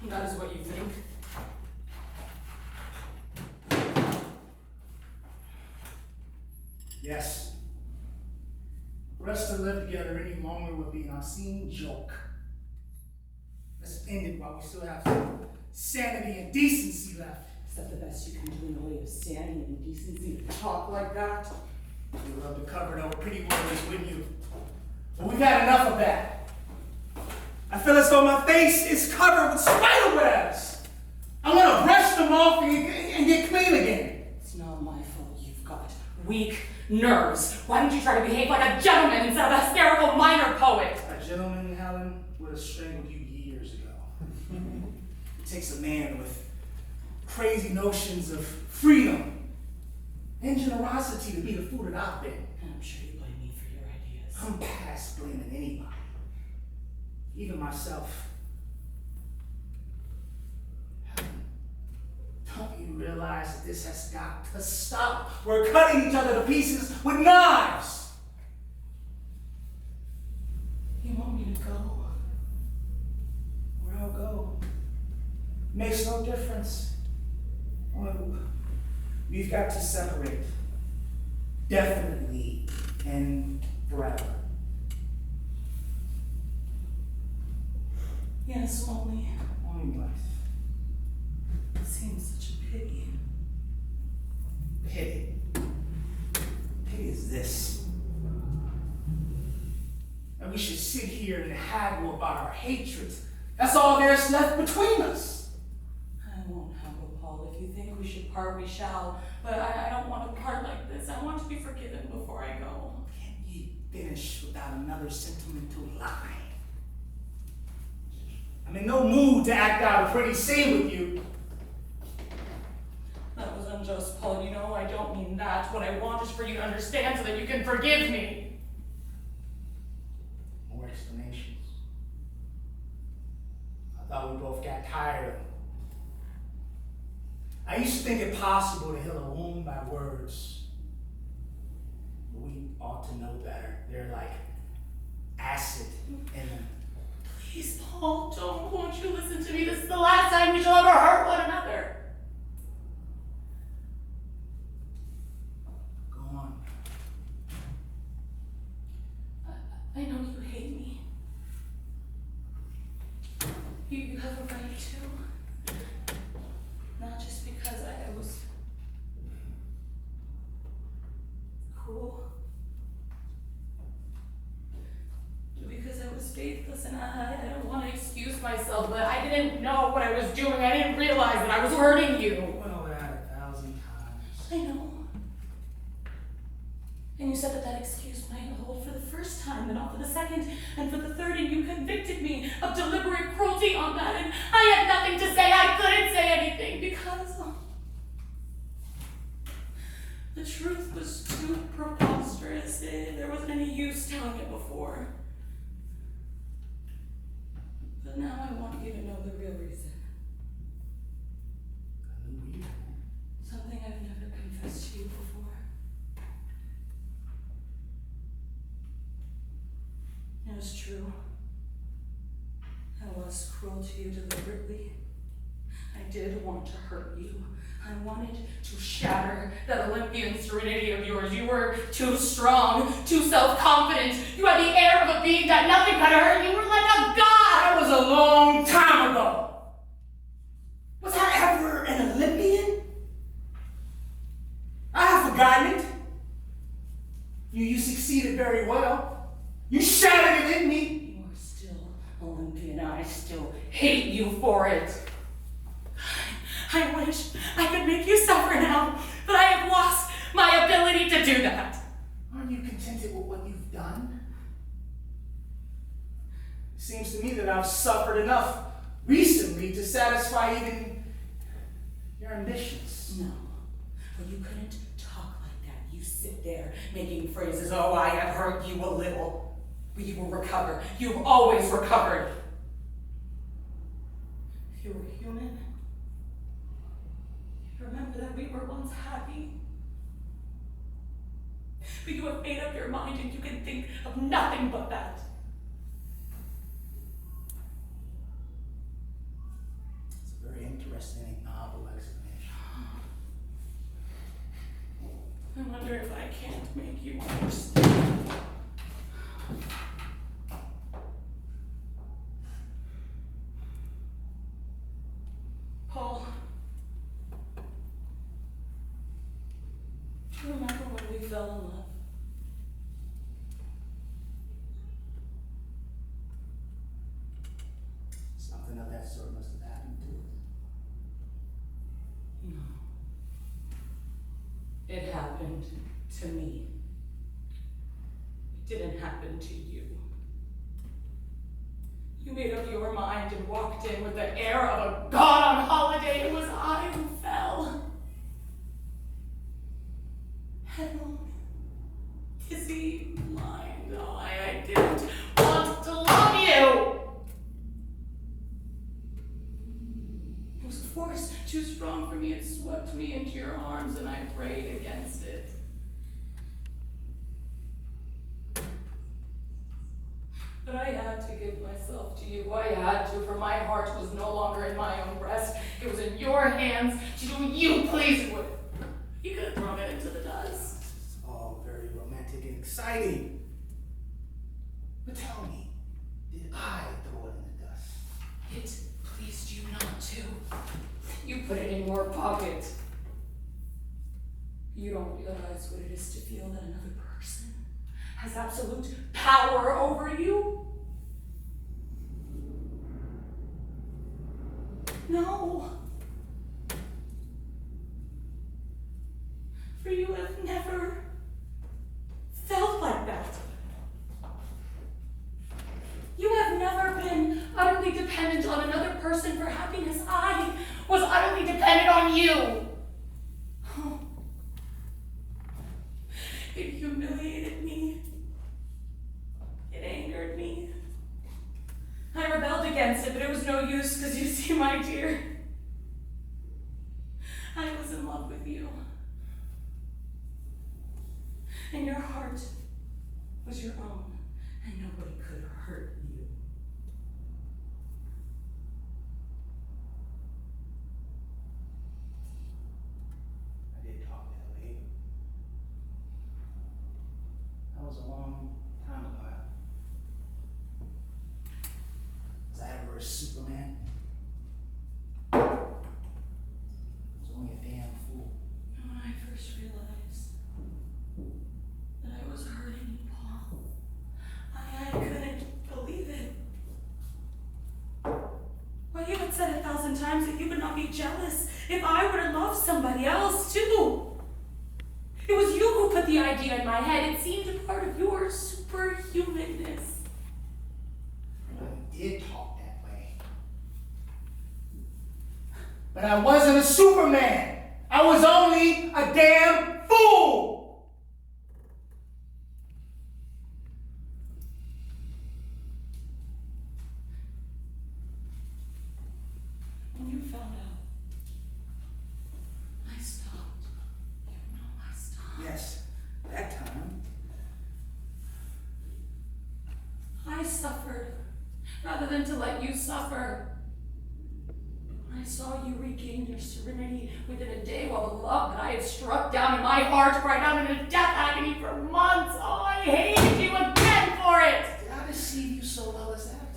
That is what you think. Yes. For us to live together any longer would be an obscene joke. Let's end it while we still have some sanity and decency left. Is that the best you can do in the way of sanity and decency to talk like that? You'd love to cover it over pretty words, wouldn't you? But we've had enough of that. I feel as though my face is covered with spider webs. I want to brush them off and get clean again. It's not my fault you've got weak nerves. Why don't you try to behave like a gentleman instead of a hysterical minor poet? A gentleman, Helen, would have strangled you years ago. It takes a man with crazy notions of freedom and generosity to be the fool that I've been. And I'm sure you blame me for your ideas. I'm past blaming anybody, even myself. Helen, don't you realize that this has got to stop? We're cutting each other to pieces with knives. You want me to go? Where I'll go makes no difference. Well, we've got to separate. Definitely and forever. Yes, only What? it seems such a pity. Pity. Pity is this. And we should sit here and haggle about our hatred. That's all there's left between us. I won't haggle, Paul. If you think we should part, we shall. But I don't want to part like this. I want to be forgiven before I go. Can't you finish without another sentimental lie? I'm in no mood to act out a pretty scene with you. That was unjust, Paul. You know I don't mean that. What I want is for you to understand so that you can forgive me. More explanations. I thought we both got tired of them. I used to think it possible to heal a wound by words. But we ought to know better. They're like acid in them. Please, Paul, won't you listen to me? This is the last time we shall ever hurt one another. Go on. I know you hate me. You have a right to. Not just because I was cruel. Because I was faithless and I don't want to excuse myself, but I didn't know what I was doing. I didn't realize that I was hurting you. Well, that 1,000 times. I know. And you said that excuse might hold for the first time, but not for the second, and for the third, and you convicted me of deliberate cruelty on that, and I had nothing to say. I couldn't say anything because the truth was too preposterous. There wasn't any use telling it before. But now I want you to know the real reason. A new reason. Something I've never confessed to you before. It was true. I was cruel to you deliberately. I did want to hurt you. I wanted to shatter that Olympian serenity of yours. You were too strong, too self-confident. You had the air of a being that nothing could hurt. You were like a god. That was a long time ago. Was I ever an Olympian? I have forgotten it. You succeeded very well. You shattered it in me. You are still Olympian. I still hate you for it. I wish I could make you suffer now, but I have lost my ability to do that. Aren't you contented with what you've done? It seems to me that I've suffered enough recently to satisfy even your ambitions. No, but you couldn't talk like that. You sit there making phrases, oh, I have hurt you a little, but you will recover. You've always recovered. If you were human, remember that we were once happy. But you have made up your mind and you can think of nothing but that. course, any novel explanation. I wonder if I can't make you understand. Paul, do you remember when we fell in love? Something of that sort must have happened to us. No. It happened to me. It didn't happen to you. You made up your mind and walked in with the air of a god on holiday. It was I who fell. Headlong, dizzy, blind. Oh, I didn't want to love you. It was a force too strong for me. It swept me into your arms and I prayed against it. But I had to give myself to you. I had to, for my heart was no longer in my own breast. It was in your hands to do what you pleased with. You could have thrown it into the dust. It's all very romantic and exciting. But tell me, did I throw it in the dust? It pleased you not to. You put it in your pocket. You don't realize what it is to feel that another person has absolute power over you? No. For you have never felt like that. You have never been utterly dependent on another person for happiness. I was utterly dependent on you. Oh. It humiliated me. It angered me. I rebelled against it, but it was no use because you see, my dear, I was in love with you. And your heart was your own, and nobody could hurt you. I did talk that way. That was a long time ago. Was I ever a Superman? I was only a damn fool. When I first realized that I was hurting you, Paul, I couldn't believe it. Well, you had said 1,000 times that you would not be jealous if I were to love somebody else too. It was you who put the idea in my head. It seemed a part of your superhumanness. I did talk that way. But I wasn't a Superman. I was only a damn fool. When you found out, I stopped. You know I stopped. Yes, that time. I suffered rather than to let you suffer. When I saw you regain your serenity within a day while the love that I had struck down in my heart cried out in a death agony for months. Oh, I hated you again for it. Did I deceive you so well as that?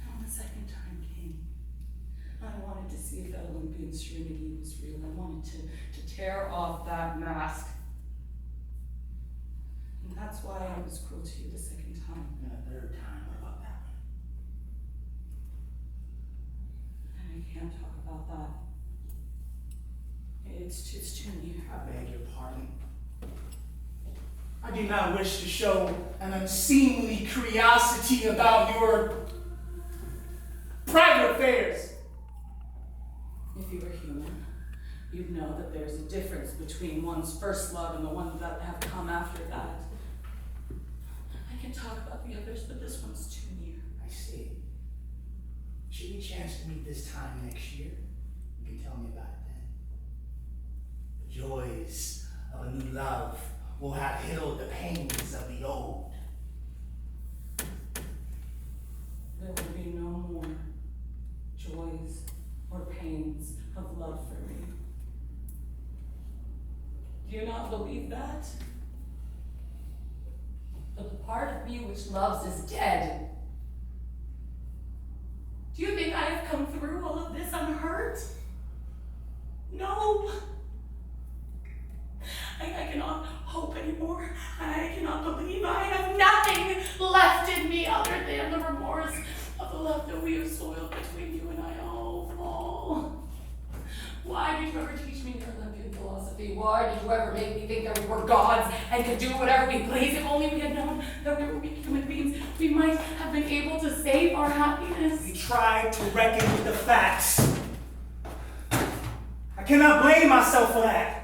And when the second time came, I wanted to see if that Olympian serenity was real. I wanted to tear off that mask. And that's why I was cruel to you the second time. And a third time, what about that one? And I can't talk about that. It's too near. I beg your pardon. I do not wish to show an unseemly curiosity about your private affairs. If you were human, you'd know that there's a difference between one's first love and the ones that have come after that. I can talk about the others, but this one's too near. I see. Should we chance to meet this time next year? You can tell me about it then. The joys of a new love will have healed the pains of the old. There will be no more Do you not believe that? But the part of me which loves is dead. Do you think I have come through all of this unhurt? No. I cannot hope anymore. I cannot believe. I have nothing left in me other than the remorse of the love that we have soiled between you and I. Oh, Paul. Why did you ever teach me your Olympian philosophy? Why did you ever make me think that we were gods and could do whatever we please? If only we had known that we were weak human beings, we might have been able to save our happiness. We tried to reckon with the facts. I cannot blame myself for that.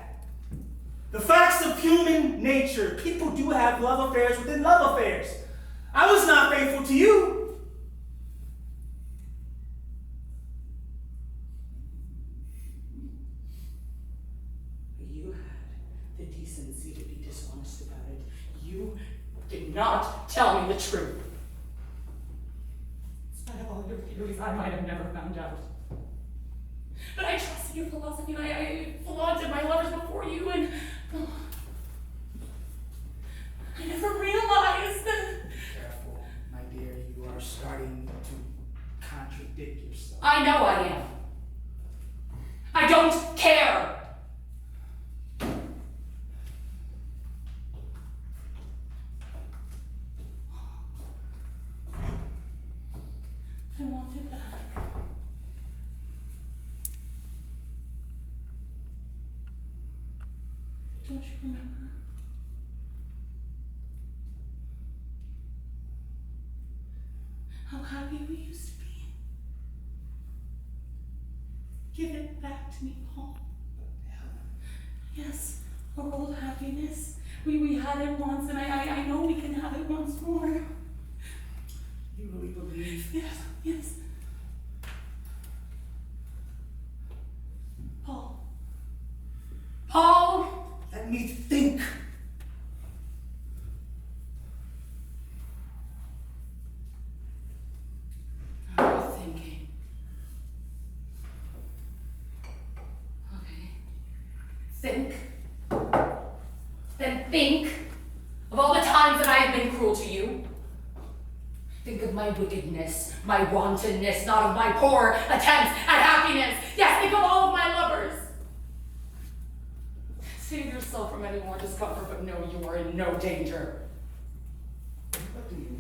The facts of human nature. People do have love affairs within love affairs. I was not faithful to you. You had the decency to be dishonest about it. You did not tell me the truth. In spite of all your theories, I might have never found out. But I trusted your philosophy, and I flaunted my lovers before you, and I never realized that. Careful, my dear. You are starting to contradict yourself. I know I am. I don't care. I want it back. Don't you remember? How happy we used to be. Give it back to me, Paul. Yes, our old happiness. We had it once, and I know we can have it once more. You really believe? Yes, yes. Paul. Paul! Let me think. I'm thinking. Okay. Think. Then think of all the times that I have been cruel to you. Think of my wickedness, my wantonness, not of my poor attempts at happiness. Yes, think of all of my lovers. Save yourself from any more discomfort, but know you are in no danger. What do you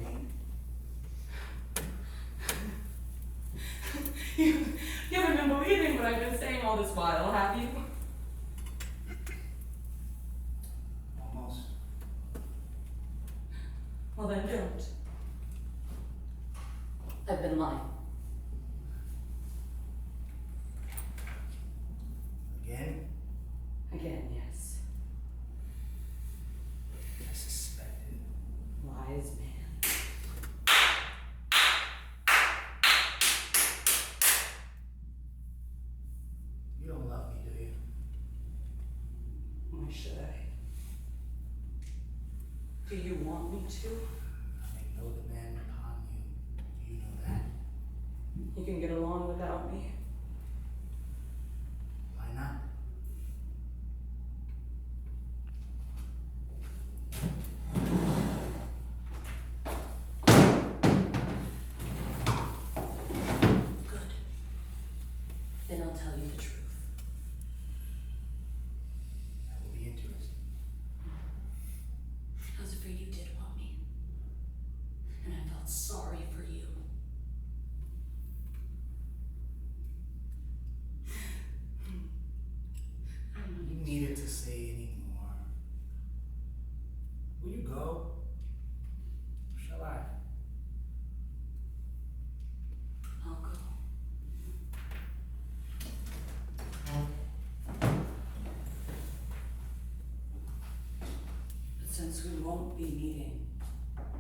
mean? You haven't been believing what I've been saying all this while, have you? Almost. Well, then don't. I've been lying. Again? Again, yes. I suspected. Wise man. You don't love me, do you? Why should I? Do you want me to? I make no demand upon you. You know that. You can get along without me. Why not? Good. Then I'll tell you the truth. That will be interesting. I was afraid you did want me. And I felt sorry for you. You needed to say any more. Will you go? Shall I? I'll go. But since we won't be meeting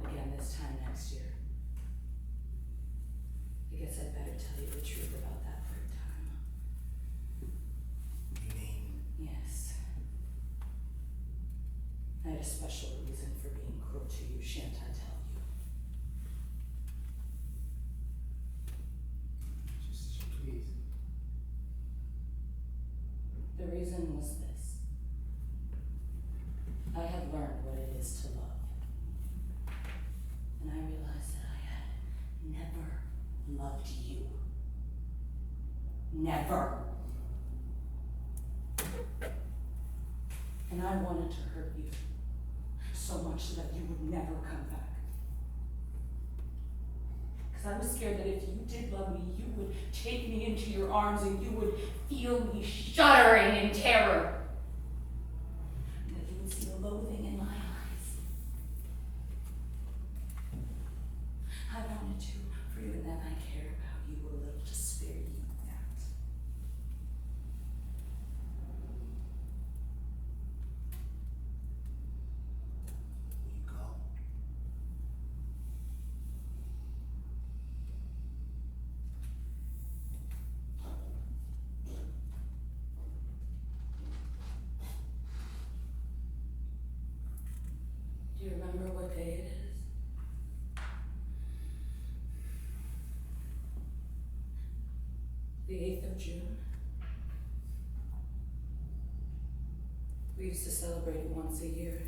again this time next year, I guess I'd better tell you the truth about that third time. You mean? Yes. I had a special reason for being cruel to you, shan't I tell you? Just as you please. The reason was this. loved you. Never. And I wanted to hurt you so much so that you would never come back. Because I was scared that if you did love me, you would take me into your arms and you would feel me shuddering in terror. And that you would see the loathing in my eyes. I wanted to for you, and then I cared about you a little to spare you that. You go. Do you remember what day it is? The 8th of June. We used to celebrate it once a year.